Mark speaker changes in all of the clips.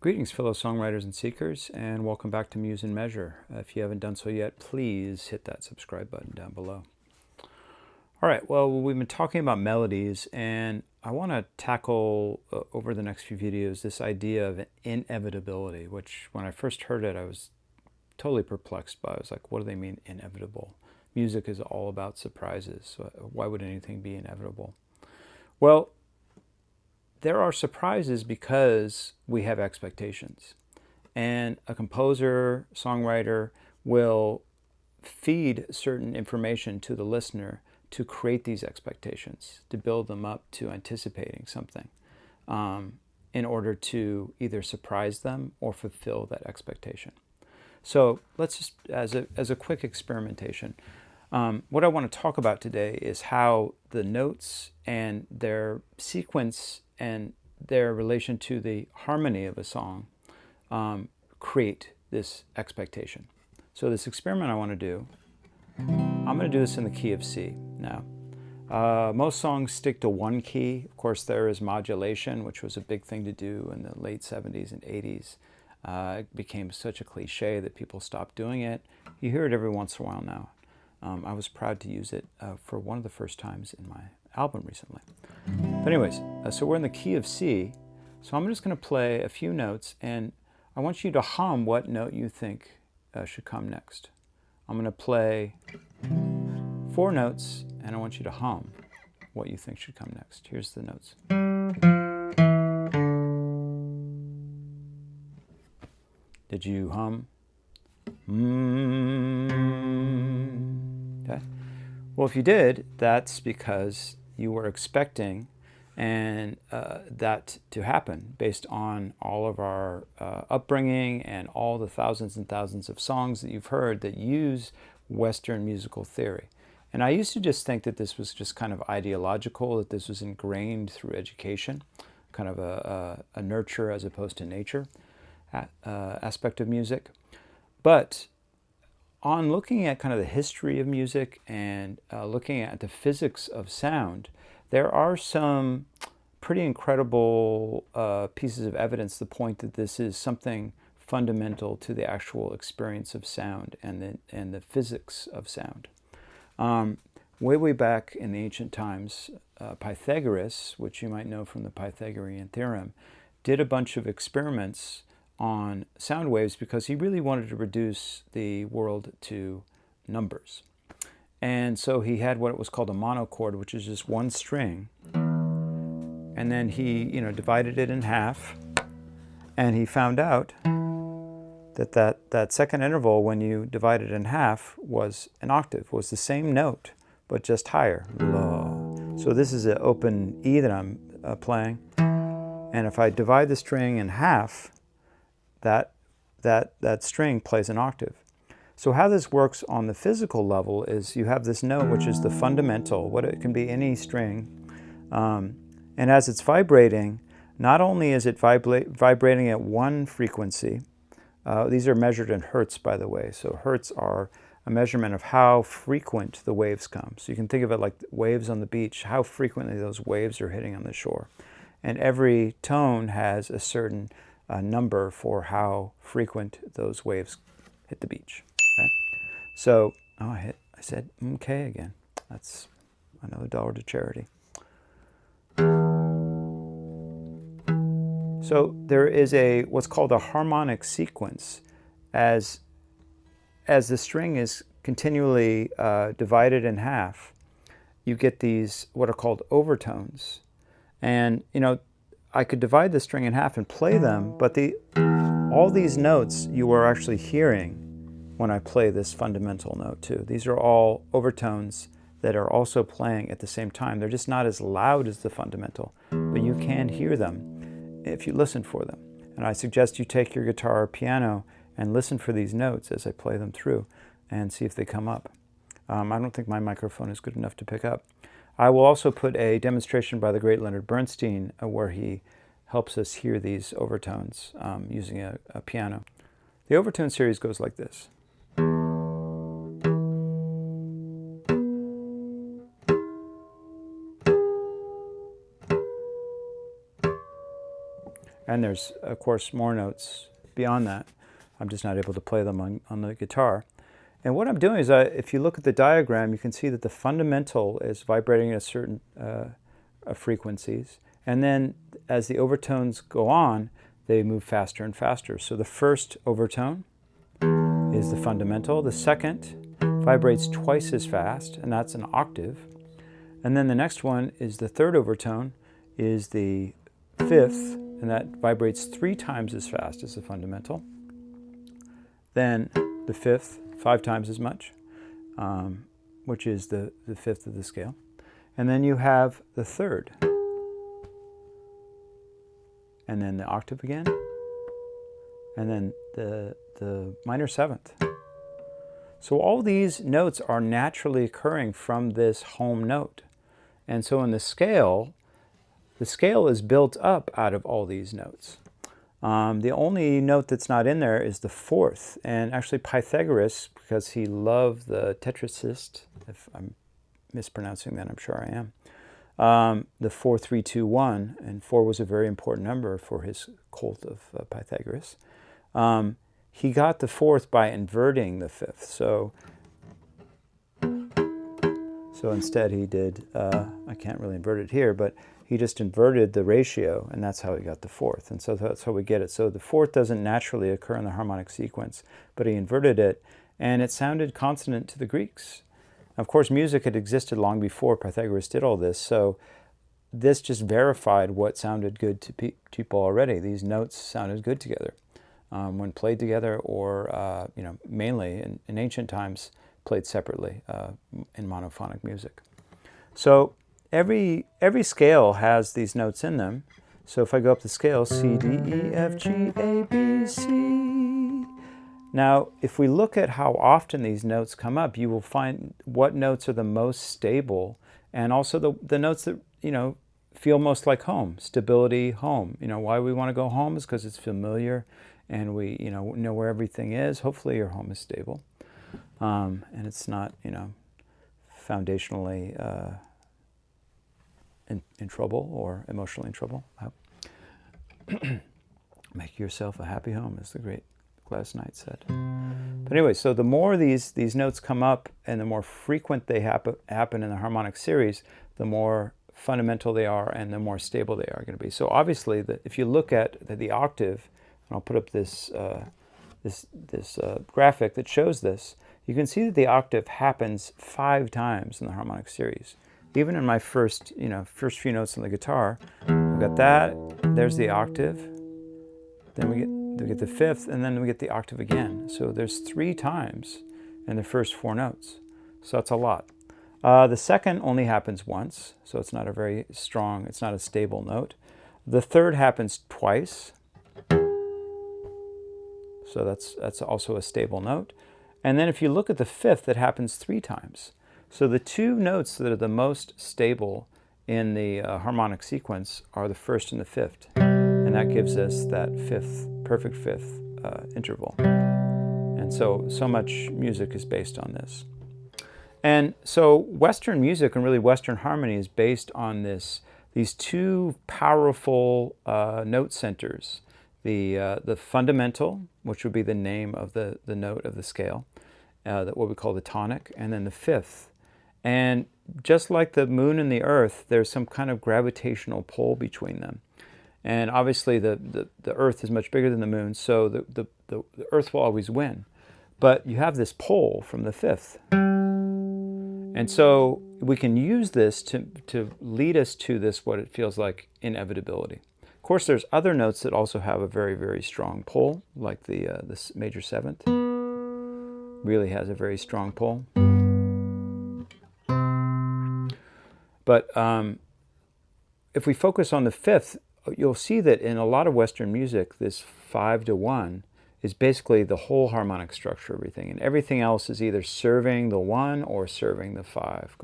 Speaker 1: Greetings, fellow songwriters and seekers, and welcome back to Muse and Measure. If you haven't done so yet, please hit that subscribe button down below. All right, well, we've been talking about melodies, and I want to tackle over the next few videos this idea of inevitability, which when I first heard it, I was totally perplexed by. I was like, what do they mean, inevitable? Music is all about surprises, so why would anything be inevitable? Well, there are surprises because we have expectations. And a composer, songwriter will feed certain information to the listener to create these expectations, to build them up to anticipating something in order to either surprise them or fulfill that expectation. So let's just, as a quick experimentation, what I want to talk about today is how the notes and their sequence and their relation to the harmony of a song create this expectation. So this experiment I want to do, I'm going to do this in the key of C. Now, most songs stick to one key. Of course, there is modulation, which was a big thing to do in the late 70s and 80s. It became such a cliche that people stopped doing it. You hear it every once in a while now. I was proud to use it for one of the first times in my album recently. But anyways, so we're in the key of C. So I'm just going to play a few notes, and I want you to hum what note you think should come next. I'm going to play 4 notes, and I want you to hum what you think should come next. Here's the notes. Did you hum? Okay. Well, if you did, that's because you were expecting that to happen based on all of our upbringing and all the thousands and thousands of songs that you've heard that use Western musical theory. And I used to just think that this was just kind of ideological, that this was ingrained through education, kind of a nurture as opposed to nature aspect of music. But on looking at kind of the history of music and looking at the physics of sound, there are some pretty incredible pieces of evidence to point that this is something fundamental to the actual experience of sound and the physics of sound. Way back in the ancient times, Pythagoras, which you might know from the Pythagorean theorem, did a bunch of experiments on sound waves because he really wanted to reduce the world to numbers. And so he had what was called a monochord, which is just one string. And then he, divided it in half. And he found out that second interval, when you divide it in half, was an octave, was the same note, but just higher. La. So this is an open E that I'm playing. And if I divide the string in half, that string plays an octave. So how this works on the physical level is you have this note, which is the fundamental. It can be any string. And as it's vibrating, not only is it vibrating at one frequency, these are measured in hertz, by the way. So hertz are a measurement of how frequent the waves come. So you can think of it like waves on the beach, how frequently those waves are hitting on the shore. And every tone has a certain number for how frequent those waves hit the beach. Okay? So, I said okay again. That's another $1 to charity. So there is what's called a harmonic sequence. As the string is continually divided in half, you get these what are called overtones. And I could divide the string in half and play them, but all these notes you are actually hearing when I play this fundamental note too. These are all overtones that are also playing at the same time. They're just not as loud as the fundamental, but you can hear them if you listen for them. And I suggest you take your guitar or piano and listen for these notes as I play them through and see if they come up. I don't think my microphone is good enough to pick up. I will also put a demonstration by the great Leonard Bernstein where he helps us hear these overtones using a piano. The overtone series goes like this. And there's, of course, more notes beyond that. I'm just not able to play them on the guitar. And what I'm doing is, if you look at the diagram, you can see that the fundamental is vibrating at certain frequencies. And then as the overtones go on, they move faster and faster. So the first overtone is the fundamental. The second vibrates twice as fast, and that's an octave. And then the next one is the third overtone, is the fifth, and that vibrates 3 times as fast as the fundamental. Then the fifth, 5 times as much, which is the fifth of the scale. And then you have the third. And then the octave again. And then the minor seventh. So all these notes are naturally occurring from this home note. And so in the scale is built up out of all these notes. The only note that's not in there is the fourth. And actually Pythagoras, because he loved the tetracist, if I'm mispronouncing that, I'm sure I am, the 4, 3, 2, 1, and 4 was a very important number for his cult of Pythagoras. He got the fourth by inverting the fifth. So instead he did, I can't really invert it here, but he just inverted the ratio, and that's how he got the fourth. And so that's how we get it. So the fourth doesn't naturally occur in the harmonic sequence, but he inverted it, and it sounded consonant to the Greeks. Of course, music had existed long before Pythagoras did all this, so this just verified what sounded good to people already. These notes sounded good together when played together, or mainly in ancient times, played separately in monophonic music. So every scale has these notes in them. So if I go up the scale, C, D, E, F, G, A, B, C. Now, if we look at how often these notes come up, you will find what notes are the most stable, and also the notes that, feel most like home. Stability, home. Why we want to go home is because it's familiar, and we, know where everything is. Hopefully your home is stable. And it's not, foundationally in trouble or emotionally in trouble. Make yourself a happy home, as the great Gladys Knight said. But anyway, so the more these notes come up and the more frequent they happen in the harmonic series, the more fundamental they are and the more stable they are going to be. So obviously, if you look at the octave, and I'll put up this graphic that shows this, you can see that the octave happens 5 times in the harmonic series. Even in my first few notes on the guitar, we've got that, there's the octave, then we get the fifth, and then we get the octave again. So there's 3 times in the first 4 notes. So that's a lot. The second only happens once, so it's not a very strong, it's not a stable note. The third happens twice, so that's also a stable note. And then if you look at the fifth, it happens 3 times. So the 2 notes that are the most stable in the harmonic sequence are the first and the fifth. And that gives us that perfect fifth interval. And so much music is based on this. And so Western music, and really Western harmony, is based on these 2 powerful note centers. The fundamental, which would be the name of the note of the scale, what we call the tonic, and then the fifth. And just like the moon and the earth, there's some kind of gravitational pull between them. And obviously the earth is much bigger than the moon, so the earth will always win. But you have this pull from the fifth. And so we can use this to lead us to this, what it feels like, inevitability. Of course, there's other notes that also have a very, very strong pull, like this major seventh really has a very strong pull. But if we focus on the fifth, you'll see that in a lot of Western music, this 5-to-1 is basically the whole harmonic structure of everything. And everything else is either serving the 1 or serving the 5,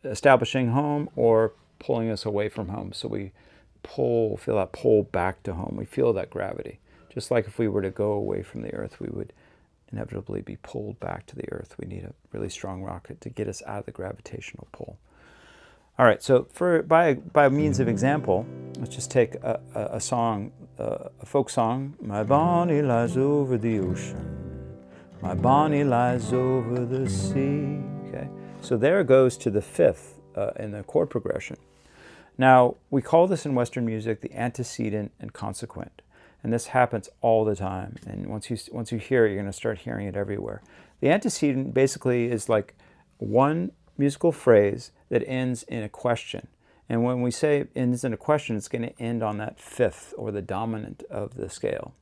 Speaker 1: establishing home or pulling us away from home. So we feel that pull back to home. We feel that gravity. Just like if we were to go away from the earth, we would inevitably be pulled back to the earth. We need a really strong rocket to get us out of the gravitational pull. All right, so by means of example, let's just take a song, a folk song. My Bonnie lies over the ocean. My Bonnie lies over the sea. Okay, so there it goes to the fifth in the chord progression. Now, we call this in Western music the antecedent and consequent. And this happens all the time. And once you hear it, you're going to start hearing it everywhere. The antecedent basically is like one musical phrase that ends in a question. And when we say it ends in a question, it's going to end on that fifth or the dominant of the scale.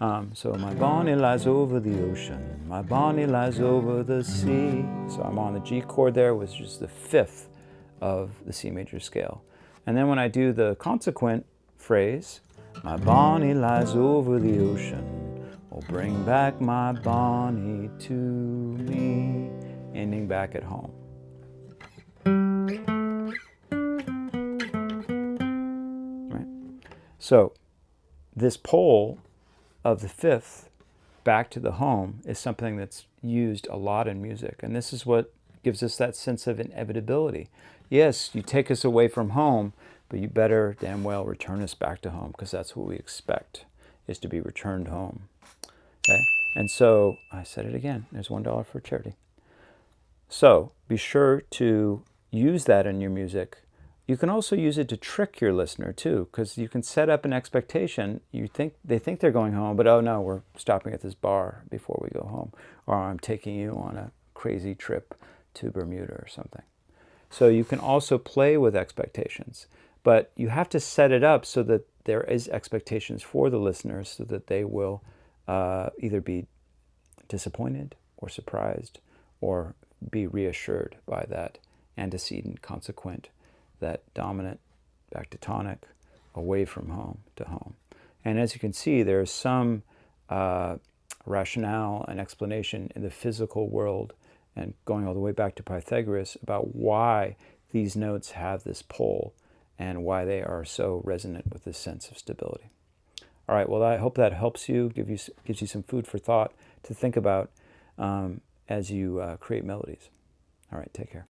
Speaker 1: So my Bonnie lies over the ocean. My Bonnie lies over the sea. So I'm on the G chord there, which is the fifth of the C major scale. And then when I do the consequent phrase, my Bonnie lies over the ocean, oh, bring back my Bonnie to me, ending back at home. Right? So this pole of the fifth back to the home is something that's used a lot in music. And this is what gives us that sense of inevitability. Yes, you take us away from home, but you better damn well return us back to home, because that's what we expect, is to be returned home. Okay? And so, I said it again, there's $1 for charity. So, be sure to use that in your music. You can also use it to trick your listener too, because you can set up an expectation. They think they're going home, but oh no, we're stopping at this bar before we go home. Or I'm taking you on a crazy trip to Bermuda or something. So you can also play with expectations, but you have to set it up so that there is expectations for the listeners, so that they will either be disappointed or surprised or be reassured by that antecedent, consequent, that dominant back to tonic, away from home to home. And as you can see, there is some rationale and explanation in the physical world, and going all the way back to Pythagoras, about why these notes have this pole and why they are so resonant with this sense of stability. All right, well, I hope that helps you, gives you some food for thought to think about as you create melodies. All right, take care.